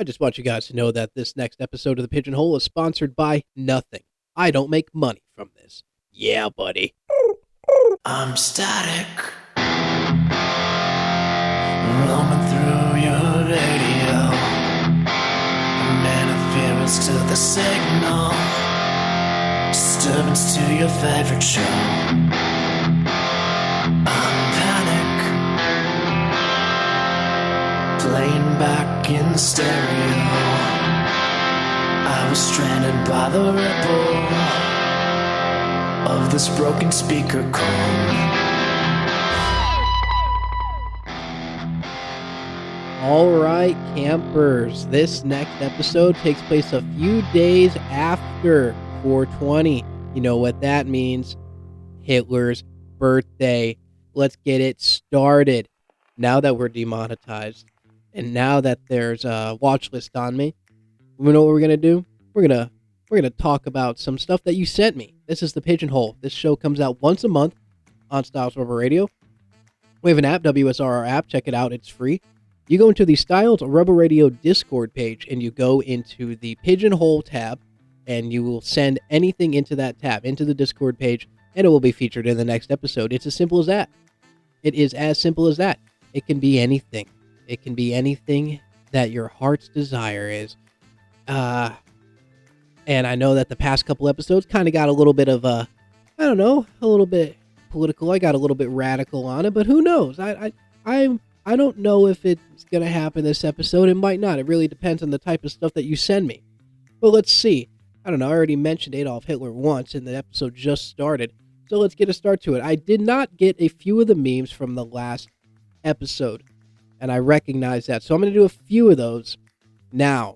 I just want you guys to know that this next episode of The Pigeonhole is sponsored by nothing. I don't make money from this. Yeah, buddy. I'm static, roaming through your radio, interference to the signal, disturbance to your favorite show. I'm panic, playing back in stereo. I was stranded by the ripple of this broken speaker cone. All right, campers. This next episode takes place a few days after 420. You know what that means. Hitler's birthday. Let's get it started. Now that we're demonetized, and now that there's a watch list on me, you know what we're going to do? We're gonna talk about some stuff that you sent me. This is The Pigeonhole. This show comes out once a month on Styles Rubber Radio. We have an app, WSRR app. Check it out. It's free. You go into the Styles Rubber Radio Discord page, and you go into the Pigeonhole tab, and you will send anything into that tab, into the Discord page, and it will be featured in the next episode. It's as simple as that. It is as simple as that. It can be anything. It can be anything that your heart's desire is. And I know that the past couple episodes kind of got a little bit of a little bit political. I got a little bit radical on it, but who knows? I don't know if it's gonna happen this episode. It might not. It really depends on the type of stuff that you send me. But let's see. I don't know. I already mentioned Adolf Hitler once, and the episode just started. So let's get a start to it. I did not get a few of the memes from the last episode, and I recognize that. So I'm gonna do a few of those now,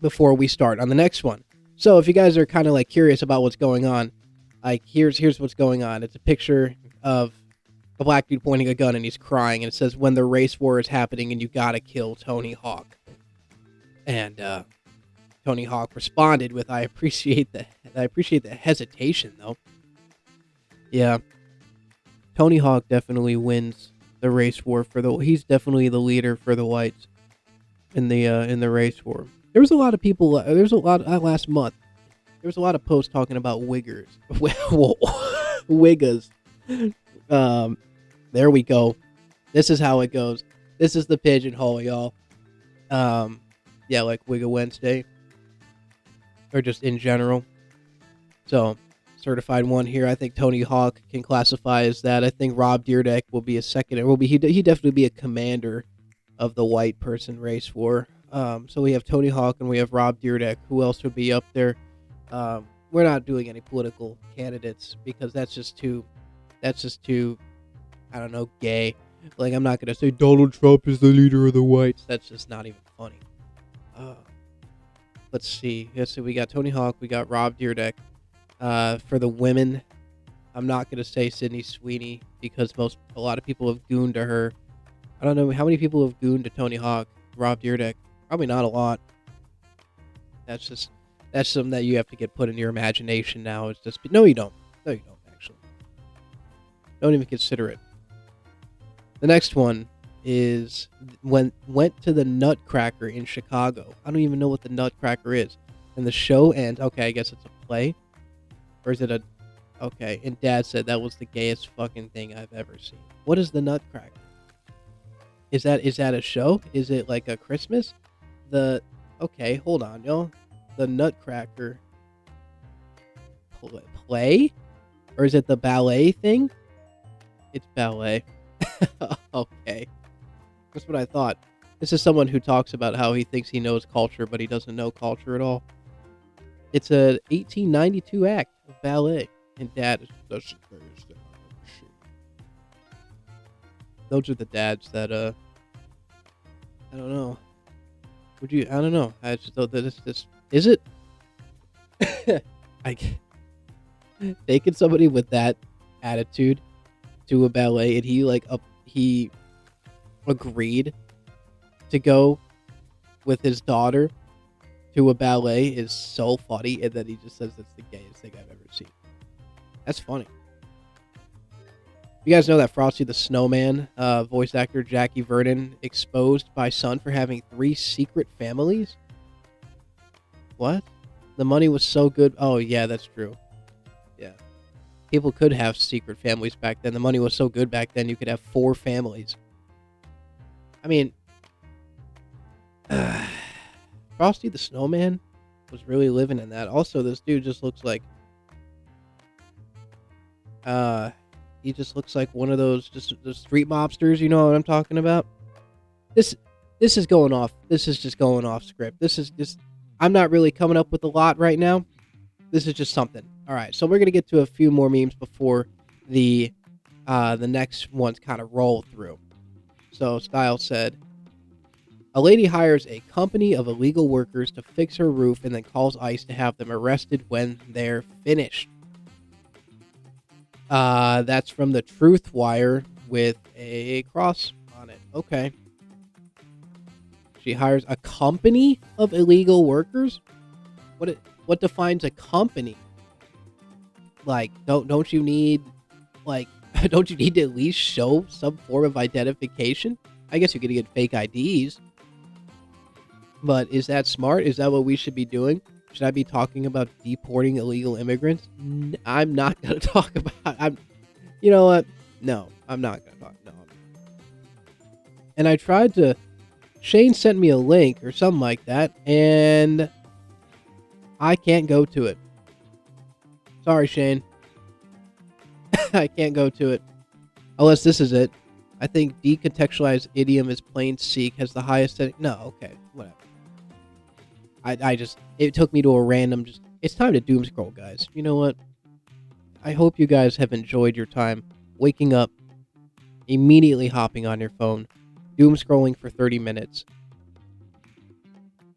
before we start on the next one. So if you guys are kind of like curious about what's going on, like here's what's going on. It's a picture of a black dude pointing a gun and he's crying, and it says, "When the race war is happening and you gotta kill Tony Hawk." And Tony Hawk responded with, I appreciate the hesitation though." Yeah, Tony Hawk definitely wins the race war he's definitely the leader for the whites in the race war. There was a lot of people. Last month. There was a lot of posts talking about wiggers. Wiggas. There we go. This is how it goes. This is the Pigeonhole, y'all. Yeah, like Wigga Wednesday, or just in general. So, certified one here. I think Tony Hawk can classify as that. I think Rob Dyrdek will be a second. He definitely be a commander of the white person race war. So we have Tony Hawk and we have Rob Dyrdek. Who else would be up there? We're not doing any political candidates because that's just too, I don't know, gay. Like, I'm not going to say Donald Trump is the leader of the whites. That's just not even funny. Let's see. So we got Tony Hawk. We got Rob Dyrdek. For the women, I'm not going to say Sydney Sweeney because a lot of people have gooned to her. I don't know how many people have gooned to Tony Hawk, Rob Dyrdek. Probably not a lot. That's something that you have to get put in your imagination now. It's just, no, you don't. No, you don't, actually. Don't even consider it. The next one is went to the Nutcracker in Chicago. I don't even know what the Nutcracker is. And the show ends. Okay, I guess it's a play. Or is it okay, and Dad said that was the gayest fucking thing I've ever seen. What is the Nutcracker? Is that a show? Is it like a Christmas? Okay, hold on, y'all. The Nutcracker play? Or is it the ballet thing? It's ballet. Okay. That's what I thought. This is someone who talks about how he thinks he knows culture, but he doesn't know culture at all. It's a 1892 act of ballet. And Dad is such a greatest thing I've ever seen. Those are the dads that, I don't know. I don't know. I just thought that this is it? Taking somebody with that attitude to a ballet, and he agreed to go with his daughter to a ballet is so funny, and then he just says it's the gayest thing I've ever seen. That's funny. You guys know that Frosty the Snowman, voice actor Jackie Vernon, exposed by Sun for having 3 secret families? What? The money was so good. Oh, yeah, that's true. Yeah. People could have secret families back then. The money was so good back then, you could have 4 families. I mean, Frosty the Snowman was really living in that. Also, this dude just looks like... he just looks like one of those just the street mobsters, you know what I'm talking about? This is going off. This is just going off script. This is just... I'm not really coming up with a lot right now. This is just something. All right, so we're going to get to a few more memes before the next ones kind of roll through. So Style said, a lady hires a company of illegal workers to fix her roof and then calls ICE to have them arrested when they're finished. That's from the Truth Wire with a cross on it. Okay. She hires a company of illegal workers? What defines a company? Like, don't you need, like, don't you need to at least show some form of identification? I guess you could get fake IDs. But is that smart? Is that what we should be doing? Should I be talking about deporting illegal immigrants? I'm not going to talk about... You know what? No, I'm not going to talk. No. And I tried to... Shane sent me a link or something like that, and I can't go to it. Sorry, Shane. I can't go to it. Unless this is it. I think decontextualized idiom is plain seek has the highest setting. No, okay, whatever. It took me to a random, it's time to doom scroll, guys. You know what? I hope you guys have enjoyed your time waking up, immediately hopping on your phone, doom scrolling for 30 minutes,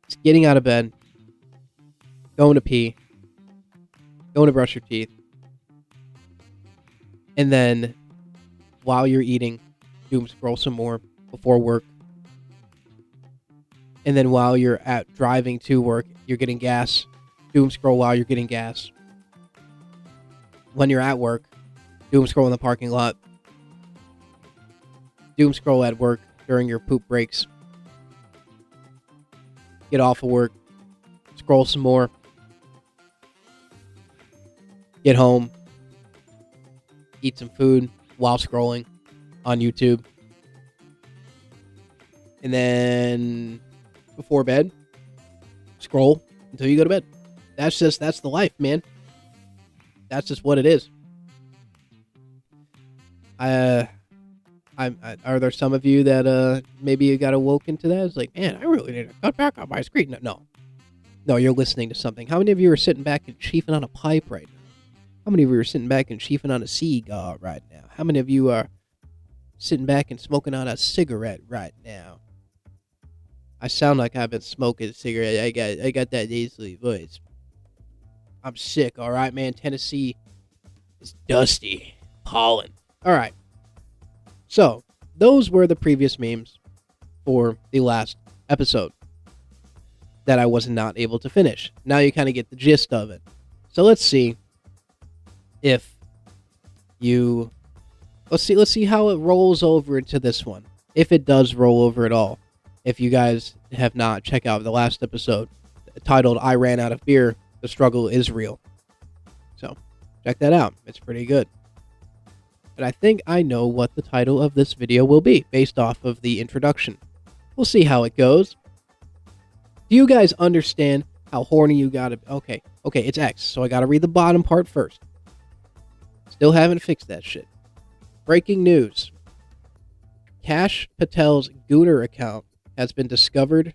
just getting out of bed, going to pee, going to brush your teeth, and then while you're eating, doom scroll some more before work. And then while you're driving to work, you're getting gas. Doom scroll while you're getting gas. When you're at work, doom scroll in the parking lot. Doom scroll at work during your poop breaks. Get off of work. Scroll some more. Get home. Eat some food while scrolling on YouTube. And then... before bed, scroll until you go to bed. That's the life, man. That's just what it is. Are there some of you that maybe you got awoken to that? It's like, man, I really need to cut back on my screen. No, you're listening to something. How many of you are sitting back and chiefing on a pipe right now? How many of you are sitting back and chiefing on a cigar right now? How many of you are sitting back and smoking on a cigarette right now? I sound like I've been smoking a cigarette. I got that nasally voice. I'm sick, all right, man. Tennessee is dusty. Pollen. All right. So, those were the previous memes for the last episode that I was not able to finish. Now you kind of get the gist of it. So let's see if you... Let's see how it rolls over into this one. If it does roll over at all. If you guys have not, check out the last episode titled I Ran Out of Beer, The Struggle Is Real. So, check that out. It's pretty good. But I think I know what the title of this video will be, based off of the introduction. We'll see how it goes. Do you guys understand how horny you gotta... Okay, it's X, so I gotta read the bottom part first. Still haven't fixed that shit. Breaking news. Kash Patel's Gooner account has been discovered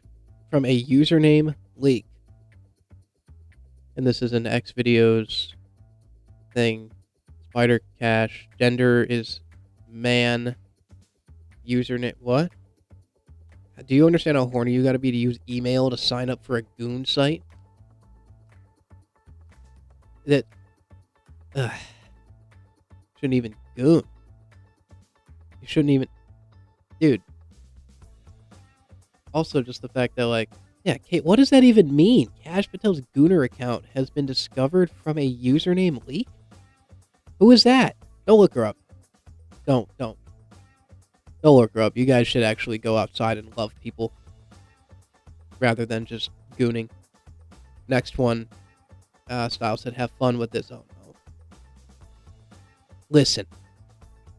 from a username leak. And this is an X videos thing. Spider Cash. Gender is man. Username. What? Do you understand how horny you gotta be to use email to sign up for a goon site? That... shouldn't even goon. You shouldn't even... Dude. Also, just the fact that, like, yeah, Kate, what does that even mean? Kash Patel's Gooner account has been discovered from a username leak? Who is that? Don't look her up. Don't look her up. You guys should actually go outside and love people rather than just gooning. Next one, Styles said, have fun with this. Oh no. Listen,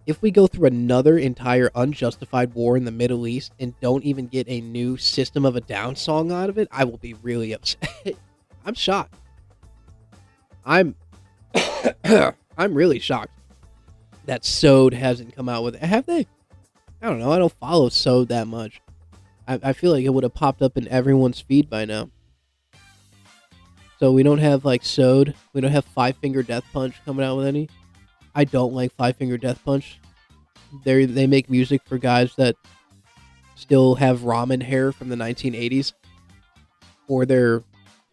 if we go through another entire unjustified war in the Middle East and don't even get a new System of a Down song out of it, I will be really upset. I'm shocked. I'm I'm really shocked that Sode hasn't come out with it. Have they? I don't know. I don't follow Sode that much. I feel like it would have popped up in everyone's feed by now. So we don't have like Sode. We don't have Five Finger Death Punch coming out with any. I don't like Five Finger Death Punch. They make music for guys that still have ramen hair from the 1980s, or they're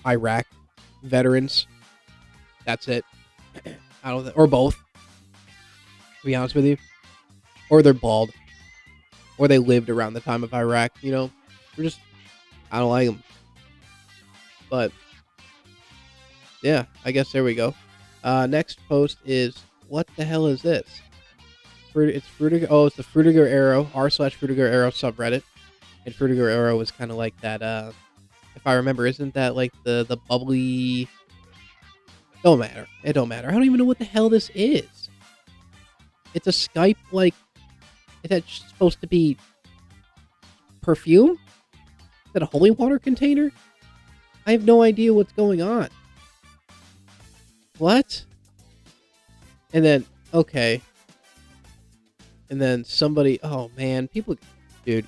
Iraq veterans. That's it. I don't, or both. To be honest with you, or they're bald, or they lived around the time of Iraq. You know, I don't like them. But yeah, I guess there we go. Next post is, what the hell is this? It's Frutiger. Oh, it's the Frutiger Arrow, r/Frutiger Arrow subreddit. And Frutiger Arrow is kind of like that. If I remember, isn't that like the bubbly? Don't matter. It don't matter. I don't even know what the hell this is. It's a Skype, like, is that supposed to be perfume? Is that a holy water container? I have no idea what's going on. What? And then, okay. And then somebody, oh man, people, dude,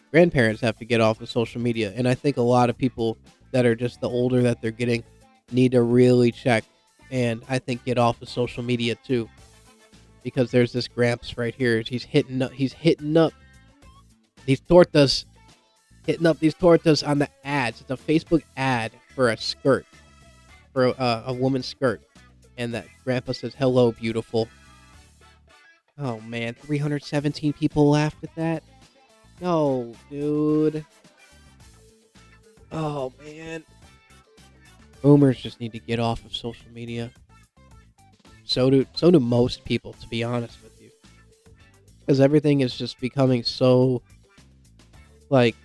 grandparents have to get off of social media. And I think a lot of people that are just the older that they're getting need to really check. And I think get off of social media too. Because there's this Gramps right here. He's hitting up these tortas. Hitting up these tortas on the ads. It's a Facebook ad for a skirt. For a woman's skirt. And that grandpa says, hello, beautiful. Oh, man. 317 people laughed at that? No, dude. Oh, man. Boomers just need to get off of social media. So do most people, to be honest with you. Because everything is just becoming so, like,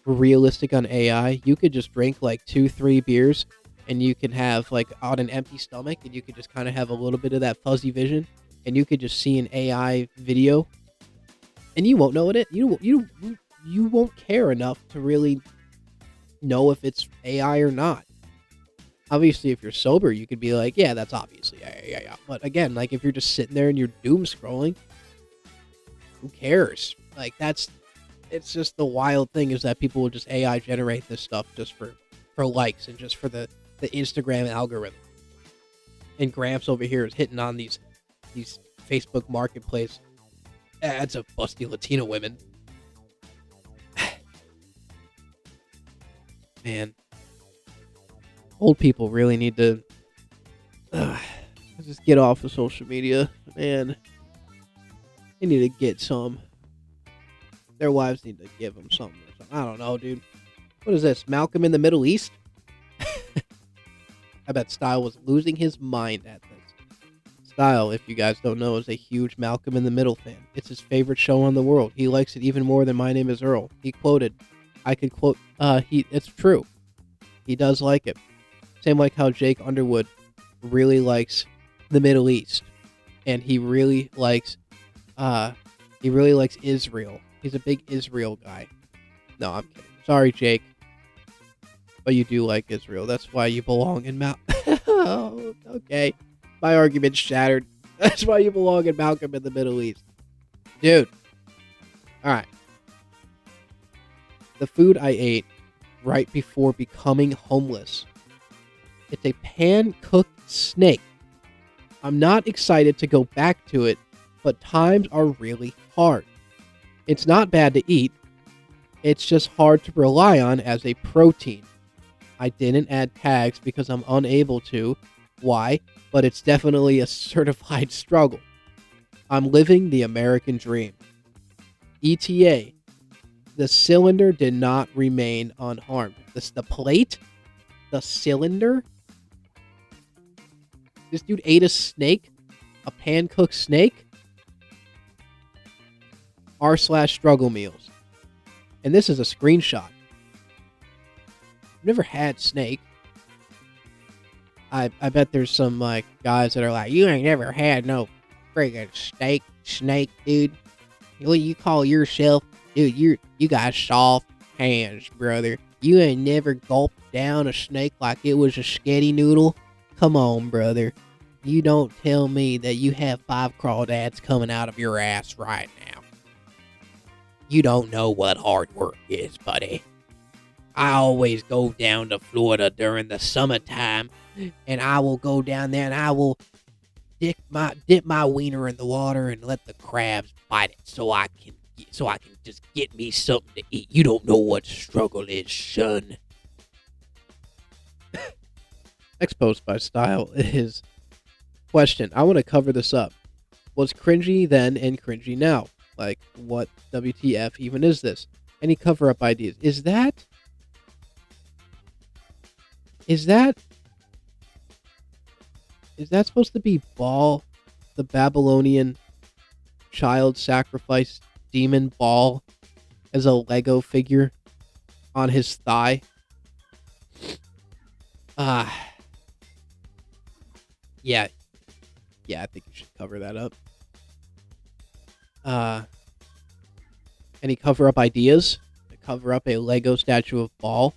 realistic on AI. You could just drink, like, 2-3 beers, and you can have, like, on an empty stomach, and you could just kind of have a little bit of that fuzzy vision, and you could just see an AI video, and you won't know it. You won't care enough to really know if it's AI or not. Obviously, if you're sober, you could be like, yeah, that's obviously, yeah. But again, like, if you're just sitting there and you're doom scrolling, who cares? Like, it's just the wild thing is that people will just AI generate this stuff just for likes and just for the Instagram algorithm. And Gramps over here is hitting on these Facebook marketplace ads of busty Latino women. Man. Old people really need to just get off of social media, man. They need to get some. Their wives need to give them something. I don't know, dude. What is this? Malcolm in the Middle East? I bet Style was losing his mind at this. Style, if you guys don't know, is a huge Malcolm in the Middle fan. It's his favorite show on the world. He likes it even more than My Name is Earl. He quoted, I could quote, it's true. He does like it. Same like how Jake Underwood really likes the Middle East, and he really likes Israel. He's a big Israel guy. No, I'm kidding. Sorry, Jake, but you do like Israel. That's why you belong in Oh, okay. My argument's shattered. That's why you belong in Malcolm in the Middle East, dude. All right. The food I ate right before becoming homeless. It's a pan-cooked snake. I'm not excited to go back to it, but times are really hard. It's not bad to eat. It's just hard to rely on as a protein. I didn't add tags because I'm unable to. Why? But it's definitely a certified struggle. I'm living the American dream. ETA. The cylinder did not remain unharmed. The plate? The cylinder? This dude ate a snake? A pan-cooked snake? r/struggle meals. And this is a screenshot. I've never had snake. I bet there's some like guys that are like, you ain't never had no friggin' snake, dude. What you call yourself, dude? You got soft hands, brother. You ain't never gulped down a snake like it was a sketty noodle. Come on, brother. You don't tell me that you have 5 crawdads coming out of your ass right now. You don't know what hard work is, buddy. I always go down to Florida during the summertime, and I will go down there and I will dip my wiener in the water and let the crabs bite it so I can just get me something to eat. You don't know what struggle is, son. Next post by Style is question. I want to cover this up. Was cringy then and cringy now? Like, what WTF even is this? Any cover-up ideas? Is that supposed to be Baal, the Babylonian child sacrifice demon Baal, as a Lego figure on his thigh? Yeah, I think you should cover that up. Any cover-up ideas to cover up a Lego statue of Baal?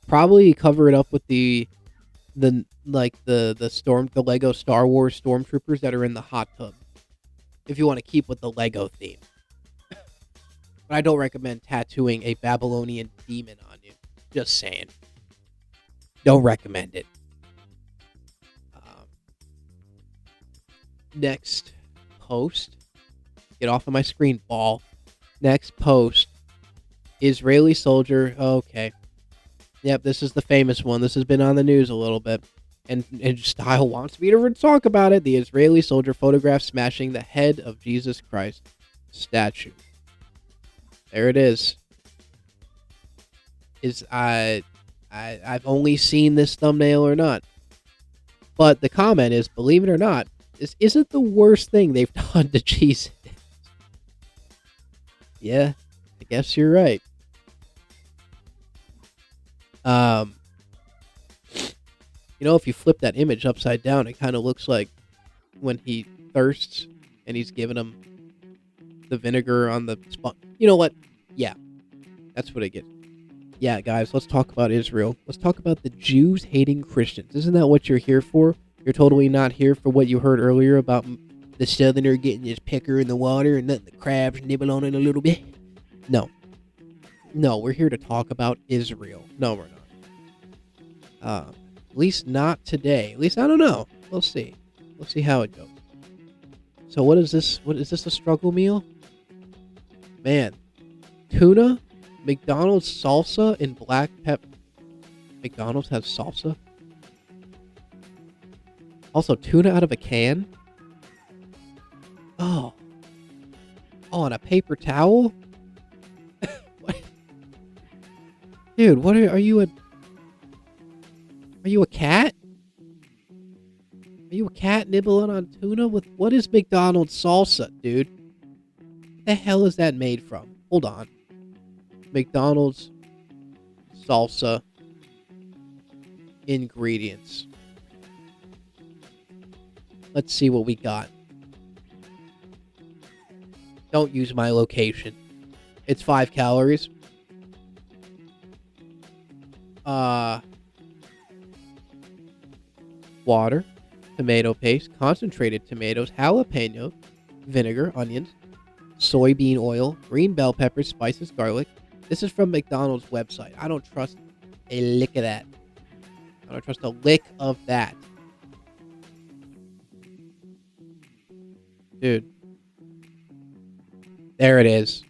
Probably cover it up with the Lego Star Wars stormtroopers that are in the hot tub. If you want to keep with the Lego theme. But I don't recommend tattooing a Babylonian demon on you. Just saying. Don't recommend it. Next post. Get off of my screen, Ball. Next post. Israeli soldier. Okay. Yep, this is the famous one. This has been on the news a little bit. And Style wants me to talk about it. The Israeli soldier photographed smashing the head of Jesus Christ statue. There it is. I've only seen this thumbnail or not. But the comment is, believe it or not, this isn't the worst thing they've done to Jesus. Yeah, I guess you're right. If you flip that image upside down, it kind of looks like when he thirsts and he's giving him the vinegar on the spot. You know what? Yeah, that's what I get. Yeah, guys, let's talk about Israel. Let's talk about the Jews hating Christians. Isn't that what you're here for? You're totally not here for what you heard earlier about the southerner getting his pecker in the water and letting the crabs nibble on it a little bit. No, we're here to talk about Israel. No, we're not. At least not today. At least, I don't know. We'll see. We'll see how it goes. So what is this? What is this, a struggle meal? Man, tuna, McDonald's salsa, and black pepper. McDonald's has salsa? Also, tuna out of a can? Oh, on a paper towel? What? Dude, what are you a cat? Are you a cat nibbling on tuna with what is McDonald's salsa, dude? What the hell is that made from? Hold on. McDonald's salsa ingredients. Let's see what we got. Don't use my location. It's 5 calories. Water, tomato paste, concentrated tomatoes, jalapeno, vinegar, onions, soybean oil, green bell peppers, spices, garlic. This is from McDonald's website. I don't trust a lick of that. I don't trust a lick of that. Dude. There it is.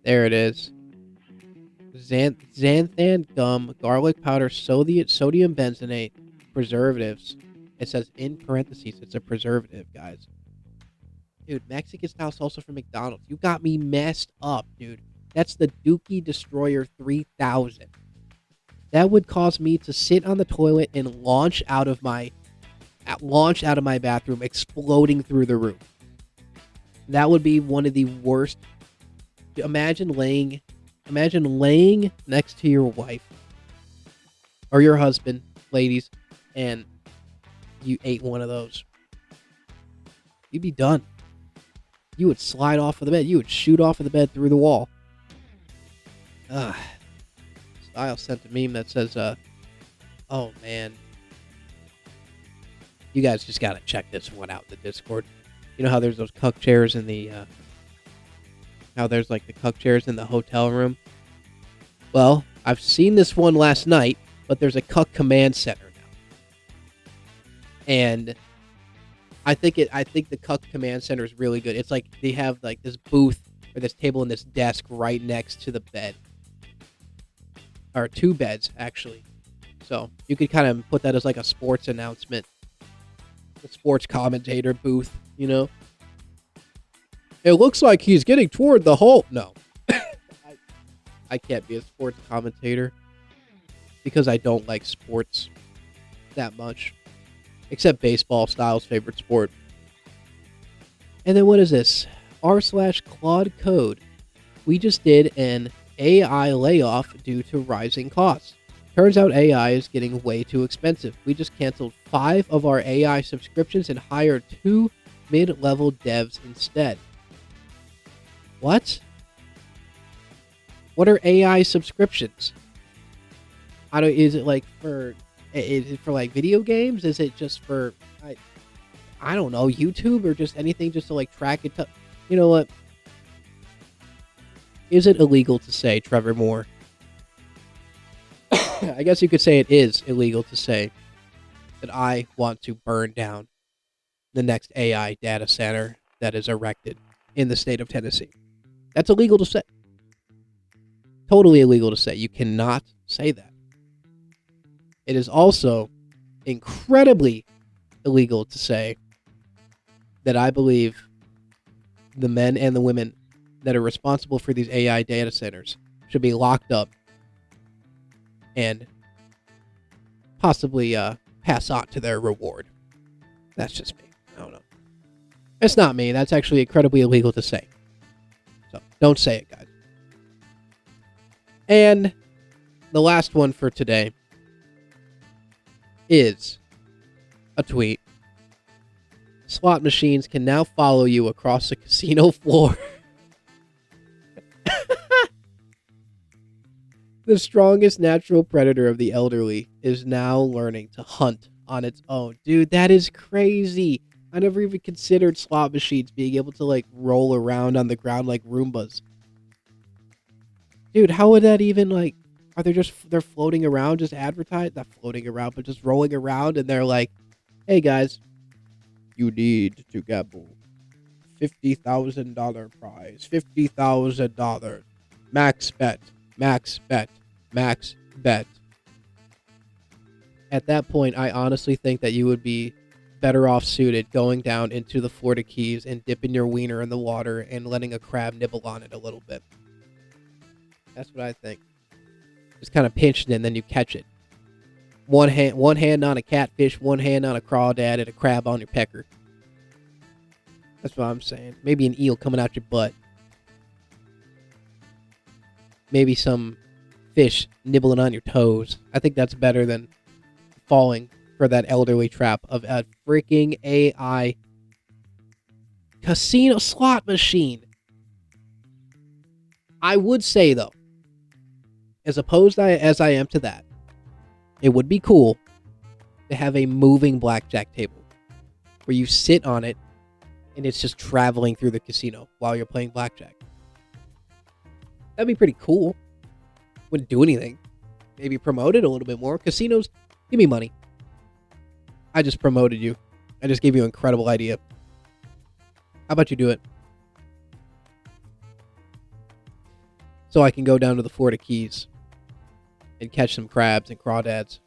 There it is. Xanthan gum, garlic powder, sodium benzenate, preservatives. It says in parentheses, it's a preservative, guys. Dude, Mexican style salsa from McDonald's. You got me messed up, dude. That's the Dookie Destroyer 3000. That would cause me to sit on the toilet and launch out of my bathroom, exploding through the roof. That would be one of the worst. Imagine laying next to your wife or your husband, ladies, and you ate one of those. You'd be done. You would slide off of the bed. You would shoot off of the bed through the wall. Style sent a meme that says, oh man, you guys just gotta check this one out in the Discord. You know how there's those cuck chairs in the, how there's like the cuck chairs in the hotel room? Well, I've seen this one last night, but there's a cuck command center now. And I think the cuck command center is really good. It's like they have like this booth or this table and this desk right next to the bed. Or 2 beds, actually. So you could kind of put that as like a sports announcement. A sports commentator booth, you know? It looks like he's getting toward the hole. No. I can't be a sports commentator. Because I don't like sports that much. Except baseball, Styles' favorite sport. And then what is this? r/Claude Code. We just did an AI layoff due to rising costs. Turns out AI is getting way too expensive. We just canceled 5 of our AI subscriptions and hired 2 mid-level devs instead. What? What are AI subscriptions? Is it like for like video games? Is it just for I don't know, YouTube or just anything just to like track it? You know what? Is it illegal to say, Trevor Moore? I guess you could say it is illegal to say that I want to burn down the next AI data center that is erected in the state of Tennessee. That's illegal to say. Totally illegal to say. You cannot say that. It is also incredibly illegal to say that I believe the men and the women that are responsible for these AI data centers should be locked up and possibly pass on to their reward. That's just me. I don't know. It's not me. That's actually incredibly illegal to say. So don't say it, guys. And the last one for today is a tweet. Slot machines can now follow you across the casino floor. The strongest natural predator of the elderly is now learning to hunt on its own. Dude, that is crazy. I never even considered slot machines being able to like roll around on the ground like Roombas. Dude, how would that even like, they're floating around, just advertised? Not floating around, but just rolling around, and they're like, hey guys, you need to gamble. $50,000 prize. $50,000. Max bet. Max bet. Max bet. At that point, I honestly think that you would be better off suited going down into the Florida Keys and dipping your wiener in the water and letting a crab nibble on it a little bit. That's what I think. Just kind of pinch it and then you catch it. One hand on a catfish, one hand on a crawdad, and a crab on your pecker. That's what I'm saying. Maybe an eel coming out your butt. Maybe some fish nibbling on your toes. I think that's better than falling for that elderly trap of a freaking AI casino slot machine. I would say, though, as opposed as I am to that, it would be cool to have a moving blackjack table where you sit on it and it's just traveling through the casino while you're playing blackjack. That'd be pretty cool. Wouldn't do anything. Maybe promote it a little bit more. Casinos, give me money. I just promoted you. I just gave you an incredible idea. How about you do it? So I can go down to the Florida Keys and catch some crabs and crawdads.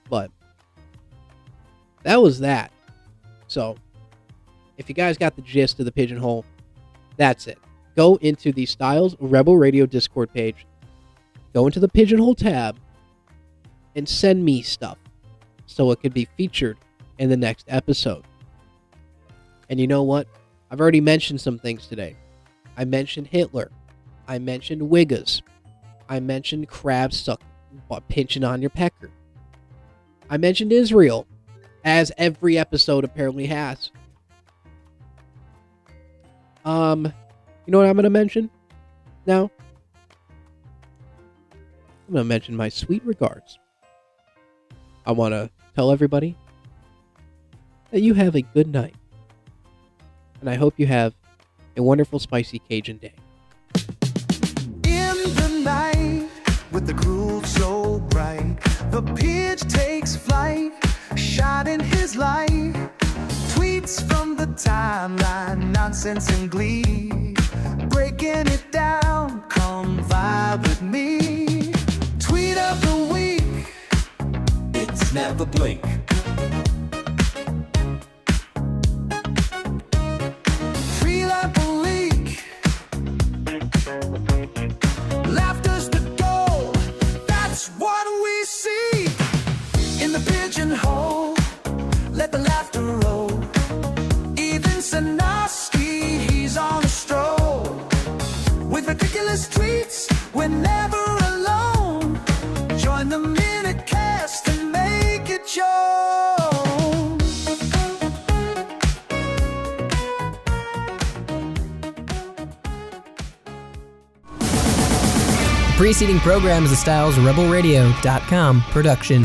But that was that. So if you guys got the gist of the pigeonhole, that's it. Go into the Styles Rebel Radio Discord page. Go into the pigeonhole tab and send me stuff so it could be featured in the next episode. And you know what? I've already mentioned some things today. I mentioned Hitler. I mentioned Wiggers. I mentioned crabs pinching on your pecker. I mentioned Israel, as every episode apparently has. You know what I'm going to mention now? I'm going to mention my sweet regards. I want to tell everybody that you have a good night. And I hope you have a wonderful spicy Cajun day. In the night, with the groove so bright, the pitch takes flight, shining his light. Tweets from the timeline, nonsense and glee, breaking it down, come vibe with me. Tweet of the week, it's never blink. Free like a leak, laughter's the goal, that's what we see. In the pigeonhole, let the laughter roll. Even Sanofsky, he's on a stroll. With ridiculous tweets, we're never alone. Join the Minute Cast and make it your own. The preceding program is a StylesRebelRadio.com production.